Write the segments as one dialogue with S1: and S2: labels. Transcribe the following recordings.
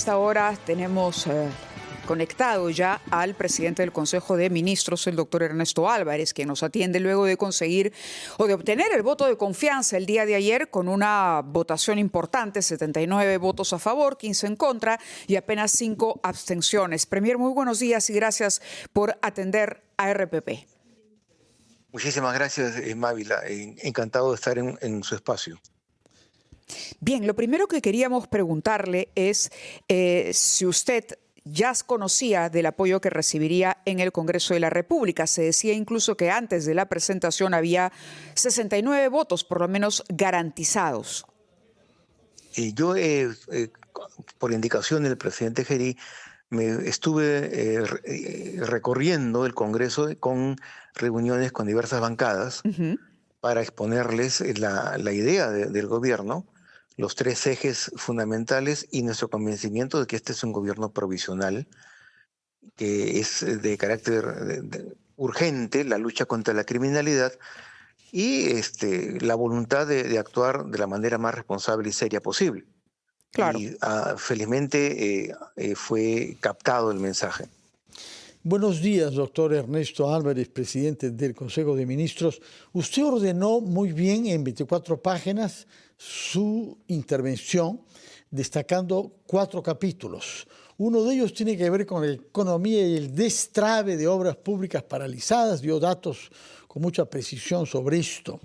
S1: esta hora tenemos conectado ya al presidente del Consejo de Ministros, el doctor Ernesto Álvarez, que nos atiende luego de conseguir o de obtener el voto de confianza el día de ayer con una votación importante, 79 votos a favor, 15 en contra y apenas 5 abstenciones. Premier, muy buenos días y gracias por atender a RPP.
S2: Muchísimas gracias, Mávila. Encantado de estar en su espacio.
S1: Bien, lo primero que queríamos preguntarle es si usted ya conocía del apoyo que recibiría en el Congreso de la República. Se decía incluso que antes de la presentación había 69 votos, por lo menos garantizados.
S2: Yo, por indicación del presidente Gerí, me estuve recorriendo el Congreso con reuniones con diversas bancadas para exponerles la idea del gobierno, los 3 ejes fundamentales y nuestro convencimiento de que este es un gobierno provisional, que es de carácter urgente, la lucha contra la criminalidad y la voluntad de actuar de la manera más responsable y seria posible.
S1: Claro.
S2: Y felizmente fue captado el mensaje.
S3: Buenos días, doctor Ernesto Álvarez, presidente del Consejo de Ministros. Usted ordenó muy bien en 24 páginas su intervención, destacando 4 capítulos. Uno de ellos tiene que ver con la economía y el destrave de obras públicas paralizadas. Dio datos con mucha precisión sobre esto.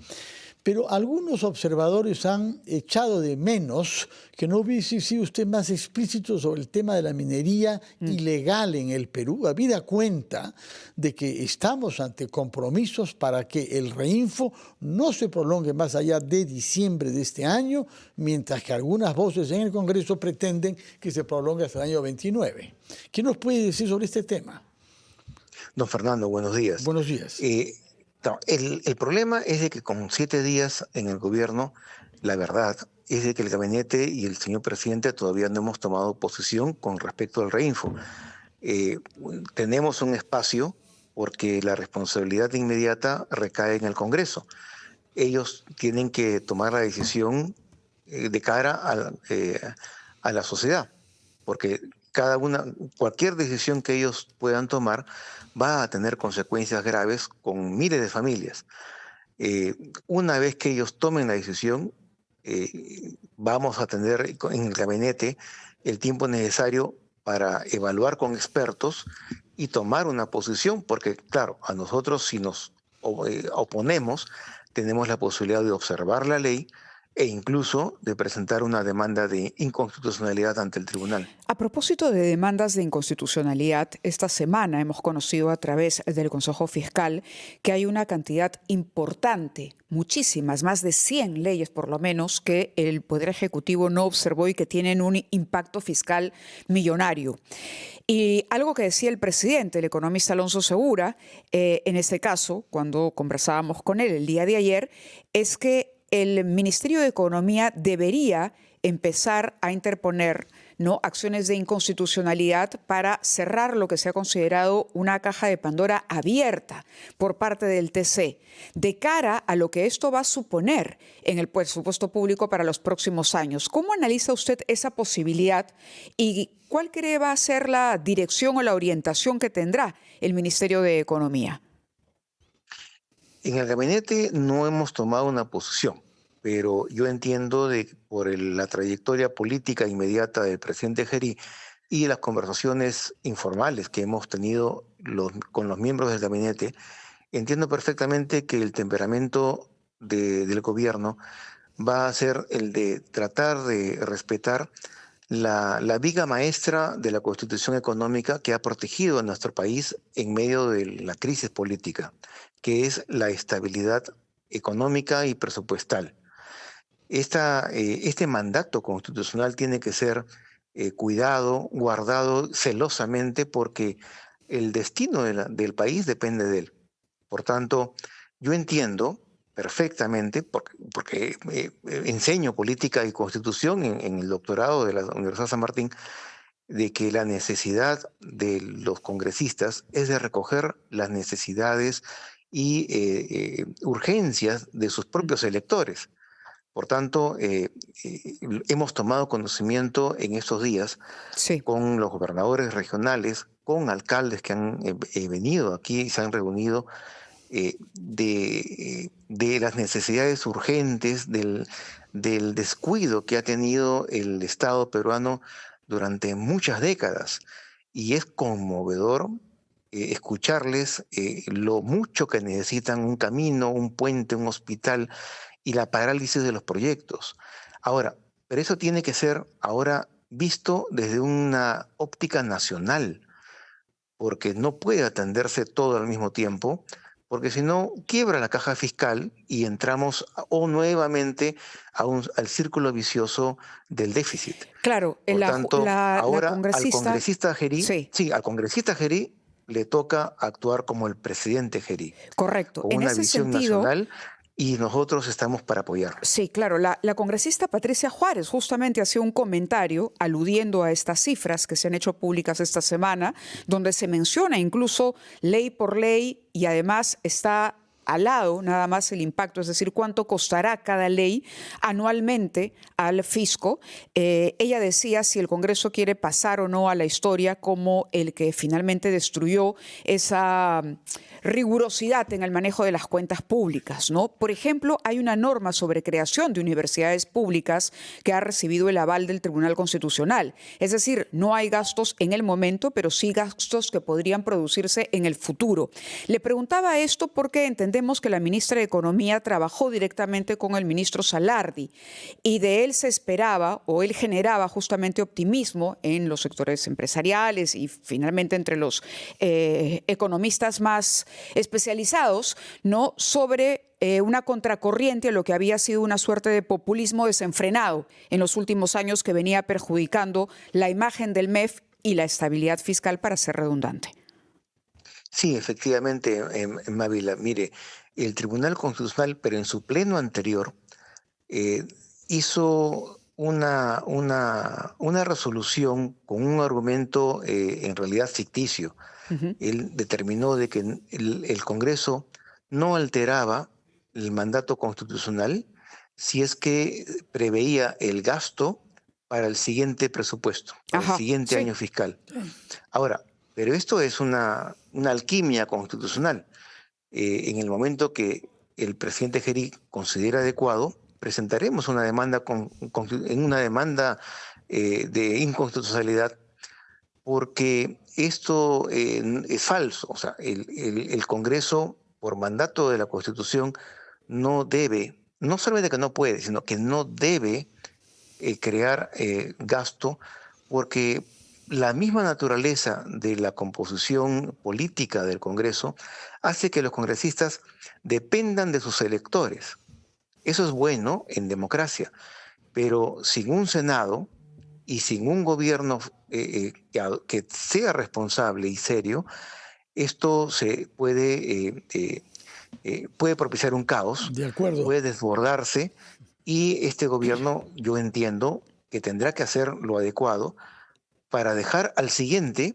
S3: Pero algunos observadores han echado de menos que no hubiese sido usted más explícito sobre el tema de la minería ilegal en el Perú, habida cuenta de que estamos ante compromisos para que el reinfo no se prolongue más allá de diciembre de este año, mientras que algunas voces en el Congreso pretenden que se prolongue hasta el año 29. ¿Qué nos puede decir sobre este tema?
S2: Don Fernando, buenos días.
S3: Buenos días.
S2: No, el problema es de que con 7 días en el gobierno, la verdad es de que el gabinete y el señor presidente todavía no hemos tomado posición con respecto al reinfo. Tenemos un espacio porque la responsabilidad inmediata recae en el Congreso. Ellos tienen que tomar la decisión de cara a la sociedad, porque cualquier decisión que ellos puedan tomar va a tener consecuencias graves con miles de familias. Una vez que ellos tomen la decisión, vamos a tener en el gabinete el tiempo necesario para evaluar con expertos y tomar una posición, porque claro, a nosotros si nos oponemos, tenemos la posibilidad de observar la ley e incluso de presentar una demanda de inconstitucionalidad ante el tribunal.
S1: A propósito de demandas de inconstitucionalidad, esta semana hemos conocido a través del Consejo Fiscal que hay una cantidad importante, muchísimas, más de 100 leyes por lo menos, que el Poder Ejecutivo no observó y que tienen un impacto fiscal millonario. Y algo que decía el presidente, el economista Alonso Segura, en este caso, cuando conversábamos con él el día de ayer, es que el Ministerio de Economía debería empezar a interponer acciones de inconstitucionalidad para cerrar lo que se ha considerado una caja de Pandora abierta por parte del TC, de cara a lo que esto va a suponer en el presupuesto público para los próximos años. ¿Cómo analiza usted esa posibilidad y cuál cree va a ser la dirección o la orientación que tendrá el Ministerio de Economía?
S2: En el gabinete no hemos tomado una posición, pero yo entiendo por la trayectoria política inmediata del presidente Gerí y las conversaciones informales que hemos tenido con los miembros del gabinete, entiendo perfectamente que el temperamento del gobierno va a ser el de tratar de respetar la viga maestra de la Constitución económica que ha protegido a nuestro país en medio de la crisis política, que es la estabilidad económica y presupuestal. Este mandato constitucional tiene que ser cuidado, guardado celosamente, porque el destino del país depende de él. Por tanto, yo entiendo perfectamente, porque enseño política y constitución en el doctorado de la Universidad San Martín, de que la necesidad de los congresistas es de recoger las necesidades y urgencias de sus propios electores. Por tanto, hemos tomado conocimiento en estos días
S1: Sí,
S2: con los gobernadores regionales, con alcaldes que han venido aquí y se han reunido de las necesidades urgentes, del descuido que ha tenido el Estado peruano durante muchas décadas. Y es conmovedor escucharles lo mucho que necesitan un camino, un puente, un hospital y la parálisis de los proyectos. Ahora, pero eso tiene que ser ahora visto desde una óptica nacional, porque no puede atenderse todo al mismo tiempo, porque si no, quiebra la caja fiscal y entramos o nuevamente al círculo vicioso del déficit.
S1: claro,
S2: Por tanto,
S1: la
S2: ahora al
S1: congresista,
S2: congresista Gerí,
S1: sí,
S2: sí, al congresista Gerí le toca actuar como el presidente Gerí,
S1: correcto.
S2: con
S1: En
S2: una
S1: ese
S2: visión
S1: sentido,
S2: nacional y nosotros estamos para apoyarlo.
S1: sí, claro, la congresista Patricia Juárez justamente hacía un comentario aludiendo a estas cifras que se han hecho públicas esta semana, donde se menciona incluso ley por ley y además está al lado nada más el impacto, es decir, cuánto costará cada ley anualmente al fisco. Ella decía si el Congreso quiere pasar o no a la historia como el que finalmente destruyó esa rigurosidad en el manejo de las cuentas públicas, ¿no? Por ejemplo, hay una norma sobre creación de universidades públicas que ha recibido el aval del Tribunal Constitucional. Es decir, no hay gastos en el momento, pero sí gastos que podrían producirse en el futuro. Le preguntaba esto porque entendemos que la ministra de Economía trabajó directamente con el ministro Salardi y de él se esperaba o él generaba justamente optimismo en los sectores empresariales y finalmente entre los economistas más especializados, ¿no?, sobre una contracorriente a lo que había sido una suerte de populismo desenfrenado en los últimos años que venía perjudicando la imagen del MEF y la estabilidad fiscal, para ser redundante.
S2: Sí, efectivamente, Mávila, mire, el Tribunal Constitucional, pero en su pleno anterior, eh, hizo una resolución con un argumento en realidad ficticio.
S1: Ujú.
S2: Él determinó de que el Congreso no alteraba el mandato constitucional si es que preveía el gasto para el siguiente presupuesto, para el
S1: Ajá,
S2: siguiente
S1: sí.
S2: año fiscal. Ahora, pero esto es una alquimia constitucional. En el momento que el presidente Gerí considera adecuado, presentaremos una demanda en una demanda de inconstitucionalidad, porque esto es falso. O sea, el Congreso, por mandato de la Constitución, no debe, no solamente que no puede, sino que no debe crear gasto, porque la misma naturaleza de la composición política del Congreso hace que los congresistas dependan de sus electores. Eso es bueno en democracia, pero sin un Senado y sin un gobierno que sea responsable y serio, esto puede propiciar un caos,
S3: De acuerdo.
S2: puede desbordarse y este gobierno, yo entiendo que tendrá que hacer lo adecuado para dejar al siguiente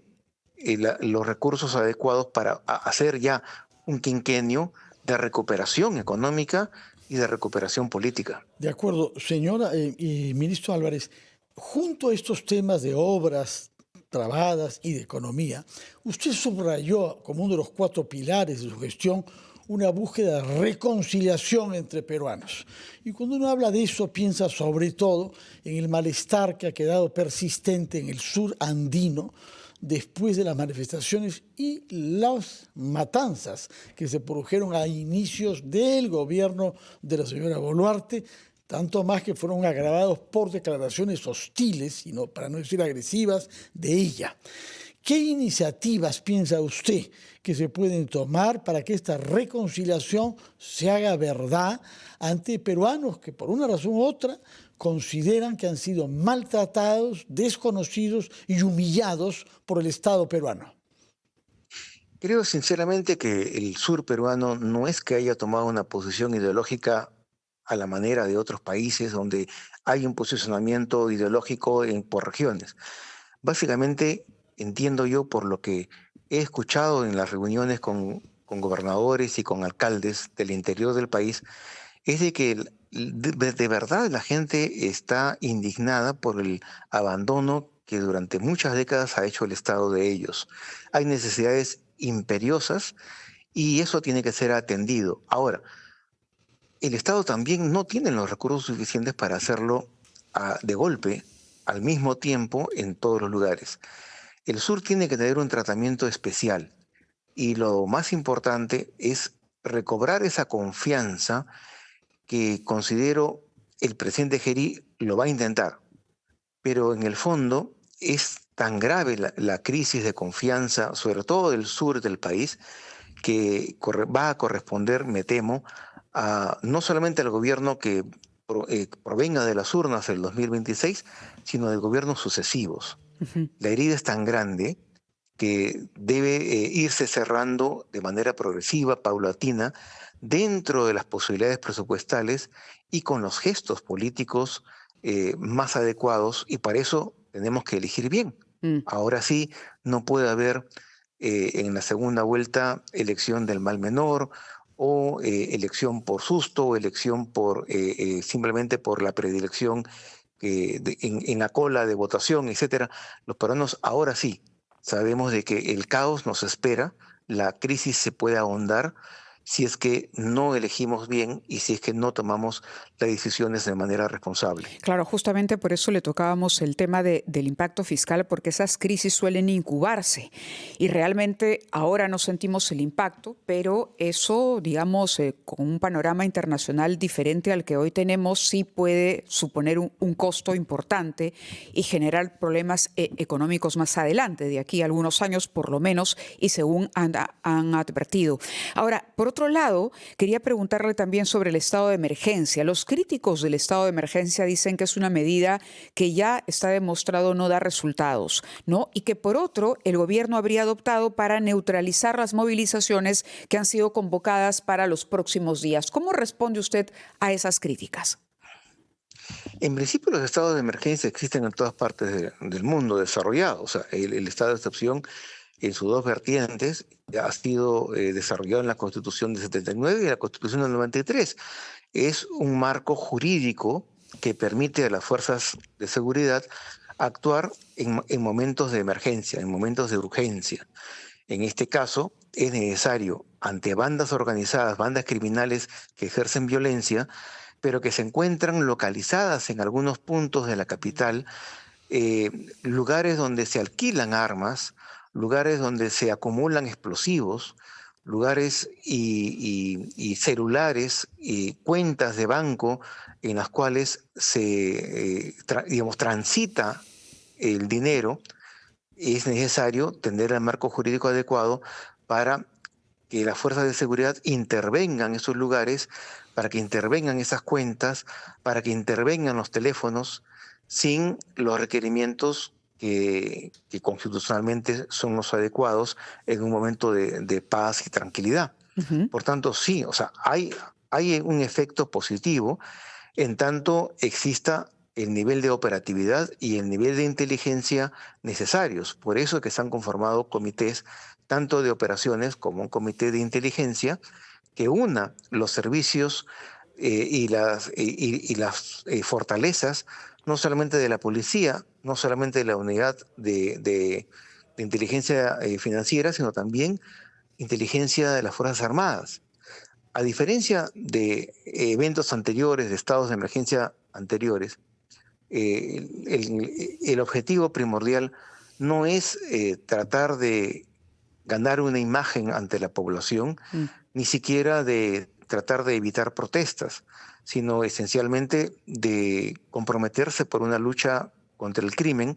S2: los recursos adecuados para hacer ya un quinquenio de recuperación económica y de recuperación política.
S3: De acuerdo, señora y ministro Álvarez, junto a estos temas de obras trabadas y de economía, usted subrayó como uno de los 4 pilares de su gestión una búsqueda de reconciliación entre peruanos. Y cuando uno habla de eso, piensa sobre todo en el malestar que ha quedado persistente en el sur andino después de las manifestaciones y las matanzas que se produjeron a inicios del gobierno de la señora Boluarte, tanto más que fueron agravados por declaraciones hostiles, para no decir agresivas, de ella. ¿Qué iniciativas piensa usted que se pueden tomar para que esta reconciliación se haga verdad ante peruanos que por una razón u otra consideran que han sido maltratados, desconocidos y humillados por el Estado peruano?
S2: Creo sinceramente que el sur peruano no es que haya tomado una posición ideológica a la manera de otros países donde hay un posicionamiento ideológico por regiones. Básicamente, entiendo yo por lo que he escuchado en las reuniones con gobernadores y con alcaldes del interior del país, es de que de verdad la gente está indignada por el abandono que durante muchas décadas ha hecho el Estado de ellos. Hay necesidades imperiosas y eso tiene que ser atendido. Ahora, el Estado también no tiene los recursos suficientes para hacerlo de golpe, al mismo tiempo, en todos los lugares. El sur tiene que tener un tratamiento especial y lo más importante es recobrar esa confianza que considero el presidente Geri lo va a intentar, pero en el fondo es tan grave la crisis de confianza, sobre todo del sur del país, que va a corresponder, me temo, no solamente al gobierno que provenga de las urnas del 2026, sino de gobiernos sucesivos. La herida es tan grande que debe irse cerrando de manera progresiva, paulatina, dentro de las posibilidades presupuestales y con los gestos políticos más adecuados, y para eso tenemos que elegir bien. Ahora sí, no puede haber en la segunda vuelta elección del mal menor, o elección por susto, o elección por simplemente por la predilección en la cola de votación, etcétera. Los peruanos ahora sí sabemos de que el caos nos espera, la crisis se puede ahondar si es que no elegimos bien y si es que no tomamos las decisiones de manera responsable.
S1: Claro, justamente por eso le tocábamos el tema del impacto fiscal, porque esas crisis suelen incubarse y realmente ahora no sentimos el impacto, pero eso, digamos, con un panorama internacional diferente al que hoy tenemos, sí puede suponer un costo importante y generar problemas económicos más adelante, de aquí a algunos años por lo menos, y según han advertido. Ahora, por otro lado, quería preguntarle también sobre el estado de emergencia. Los críticos del estado de emergencia dicen que es una medida que ya está demostrado no da resultados, ¿no? Y que por otro, el gobierno habría adoptado para neutralizar las movilizaciones que han sido convocadas para los próximos días. ¿Cómo responde usted a esas críticas?
S2: En principio, los estados de emergencia existen en todas partes del mundo desarrollado. O sea, el estado de excepción en sus dos vertientes ha sido desarrollado en la Constitución de 79 y la Constitución del 93. Es un marco jurídico que permite a las fuerzas de seguridad actuar en momentos de emergencia, en momentos de urgencia. En este caso, es necesario, ante bandas organizadas, bandas criminales que ejercen violencia, pero que se encuentran localizadas en algunos puntos de la capital, lugares donde se alquilan armas, lugares donde se acumulan explosivos, lugares y celulares y cuentas de banco en las cuales se, transita el dinero. Es necesario tener el marco jurídico adecuado para que las fuerzas de seguridad intervengan en esos lugares, para que intervengan esas cuentas, para que intervengan los teléfonos sin los requerimientos que constitucionalmente son los adecuados en un momento de paz y tranquilidad. Por tanto, sí, o sea, hay un efecto positivo en tanto exista el nivel de operatividad y el nivel de inteligencia necesarios. Por eso es que se han conformado comités tanto de operaciones como un comité de inteligencia que una los servicios y las fortalezas, no solamente de la policía, no solamente de la unidad de inteligencia financiera, sino también inteligencia de las Fuerzas Armadas. A diferencia de eventos anteriores, de estados de emergencia anteriores, el objetivo primordial no es tratar de ganar una imagen ante la población, ni siquiera de tratar de evitar protestas, sino esencialmente de comprometerse por una lucha contra el crimen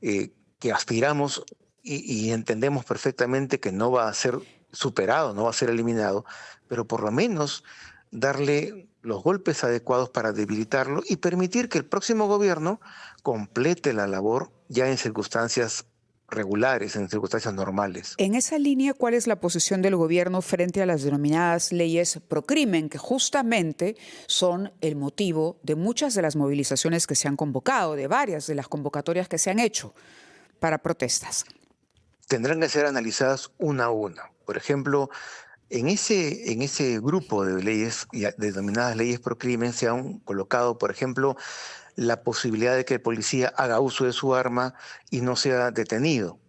S2: que aspiramos y entendemos perfectamente que no va a ser superado, no va a ser eliminado, pero por lo menos darle los golpes adecuados para debilitarlo y permitir que el próximo gobierno complete la labor ya en circunstancias regulares, en circunstancias normales.
S1: En esa línea, ¿cuál es la posición del gobierno frente a las denominadas leyes procrimen, que justamente son el motivo de muchas de las movilizaciones que se han convocado, de varias de las convocatorias que se han hecho para protestas?
S2: Tendrán que ser analizadas una a una. Por ejemplo, En ese grupo de leyes, denominadas leyes pro crimen, se han colocado, por ejemplo, la posibilidad de que el policía haga uso de su arma y no sea detenido.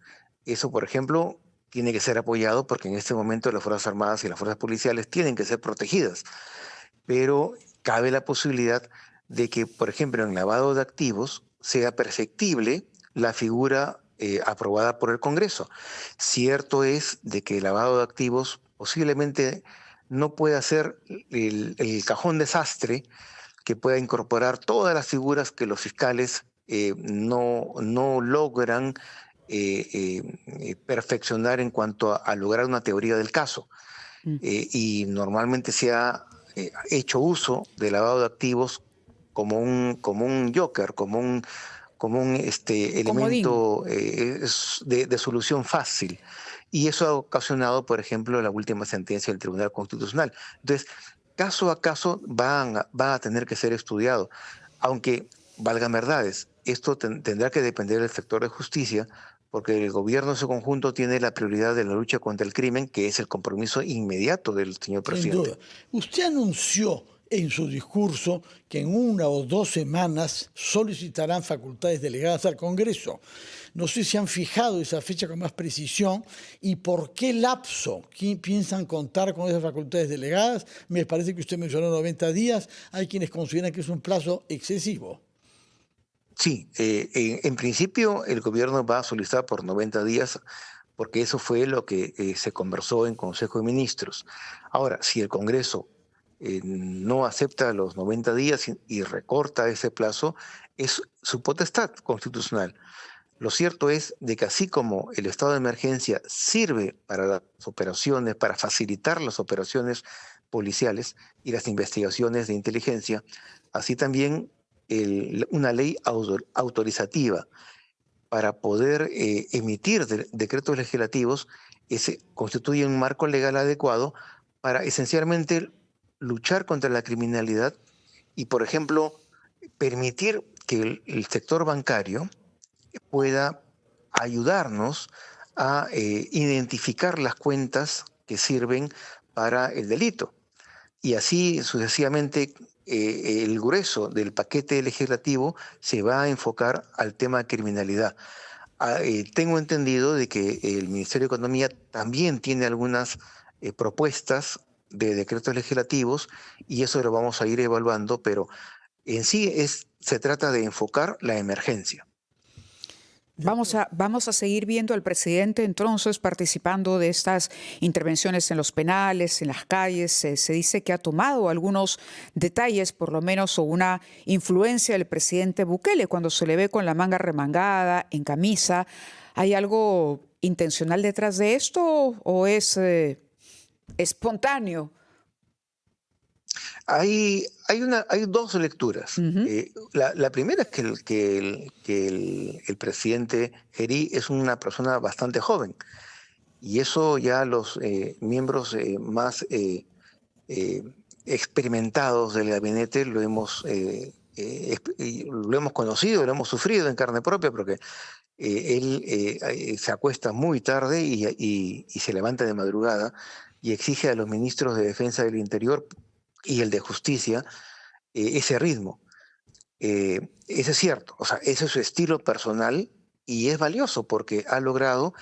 S2: Eso, por ejemplo, tiene que ser apoyado porque en este momento las Fuerzas Armadas y las Fuerzas Policiales tienen que ser protegidas. Pero cabe la posibilidad de que, por ejemplo, en lavado de activos sea perceptible la figura aprobada por el Congreso. Cierto es de que el lavado de activos posiblemente no pueda ser el cajón desastre que pueda incorporar todas las figuras que los fiscales no logran perfeccionar en cuanto a lograr una teoría del caso.
S1: Mm.
S2: Y normalmente se ha hecho uso del lavado de activos como un joker, como un
S1: Comodín.
S2: elemento de solución fácil. Y eso ha ocasionado, por ejemplo, la última sentencia del Tribunal Constitucional. Entonces, caso a caso va a tener que ser estudiado. Aunque, valgan verdades, esto tendrá que depender del sector de justicia, porque el gobierno en su conjunto tiene la prioridad de la lucha contra el crimen, que es el compromiso inmediato del señor
S3: Sin
S2: presidente.
S3: duda. Usted anunció en su discurso que en 1 o 2 semanas solicitarán facultades delegadas al Congreso. No sé si han fijado esa fecha con más precisión y por qué lapso. ¿Quién piensan contar con esas facultades delegadas? Me parece que usted mencionó 90 días. Hay quienes consideran que es un plazo excesivo.
S2: Sí, en principio el gobierno va a solicitar por 90 días porque eso fue lo que se conversó en Consejo de Ministros. Ahora, si el Congreso no acepta los 90 días y recorta ese plazo, es su potestad constitucional. Lo cierto es de que así como el estado de emergencia sirve para las operaciones, para facilitar las operaciones policiales y las investigaciones de inteligencia, así también una ley autorizativa para poder emitir decretos legislativos constituye un marco legal adecuado para esencialmente luchar contra la criminalidad y, por ejemplo, permitir que el sector bancario pueda ayudarnos a identificar las cuentas que sirven para el delito. Y así sucesivamente el grueso del paquete legislativo se va a enfocar al tema de criminalidad. Tengo entendido de que el Ministerio de Economía también tiene algunas propuestas de decretos legislativos y eso lo vamos a ir evaluando, pero en sí se trata de enfocar la emergencia.
S1: Vamos a seguir viendo al presidente entonces participando de estas intervenciones en los penales, en las calles. Se dice que ha tomado algunos detalles, por lo menos, o una influencia del presidente Bukele cuando se le ve con la manga remangada, en camisa. ¿Hay algo intencional detrás de esto o es espontáneo?
S2: Hay dos lecturas. La primera es que el presidente Geri es una persona bastante joven y eso ya los miembros más experimentados del gabinete lo hemos conocido, lo hemos sufrido en carne propia porque él se acuesta muy tarde y se levanta de madrugada y exige a los ministros de Defensa del Interior y el de Justicia ese ritmo. Eso es cierto, o sea, ese es su estilo personal y es valioso porque ha logrado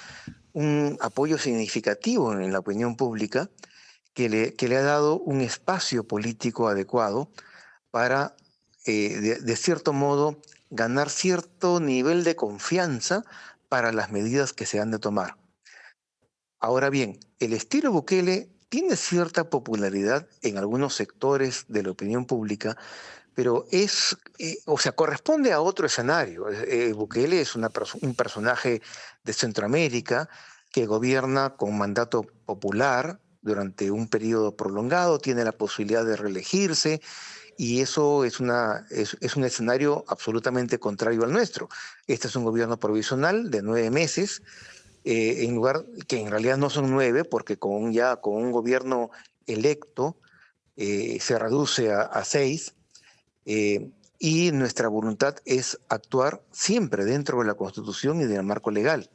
S2: un apoyo significativo en la opinión pública que le ha dado un espacio político adecuado para, de cierto modo, ganar cierto nivel de confianza para las medidas que se han de tomar. Ahora bien, el estilo Bukele tiene cierta popularidad en algunos sectores de la opinión pública, pero corresponde a otro escenario. Bukele es un personaje de Centroamérica que gobierna con mandato popular durante un periodo prolongado, tiene la posibilidad de reelegirse, y eso es un escenario absolutamente contrario al nuestro. Este es un gobierno provisional de 9 meses, en lugar que en realidad no son 9, porque con un gobierno electo se reduce a 6, y nuestra voluntad es actuar siempre dentro de la Constitución y del marco legal.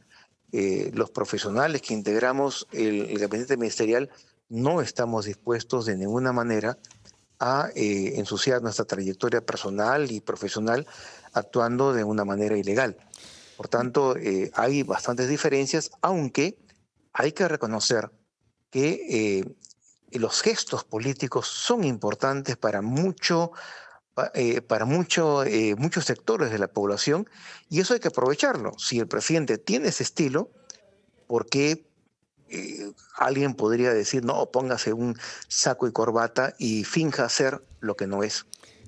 S2: Los profesionales que integramos el gabinete ministerial no estamos dispuestos de ninguna manera a ensuciar nuestra trayectoria personal y profesional actuando de una manera ilegal. Por tanto, hay bastantes diferencias, aunque hay que reconocer que los gestos políticos son importantes para muchos sectores de la población, y eso hay que aprovecharlo. Si el presidente tiene ese estilo, ¿por qué alguien podría decir, no, póngase un saco y corbata y finja ser lo que no es?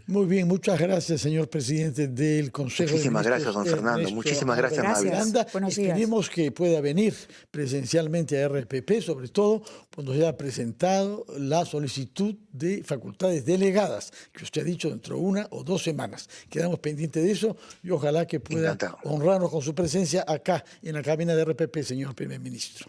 S3: Muy bien, muchas gracias, señor presidente del Consejo de
S2: Muchísimas
S3: Ministros.
S2: gracias, don Fernando.
S3: Ernesto
S2: Muchísimas gracias,
S3: Álvarez
S2: Mabel.
S3: Miranda.
S1: Buenos días.
S3: Esperemos que pueda venir presencialmente a RPP, sobre todo cuando se haya presentado la solicitud de facultades delegadas, que usted ha dicho dentro de 1 o 2 semanas. Quedamos pendientes de eso y ojalá que pueda
S2: Encantado.
S3: honrarnos con su presencia acá en la cabina de RPP, señor primer ministro.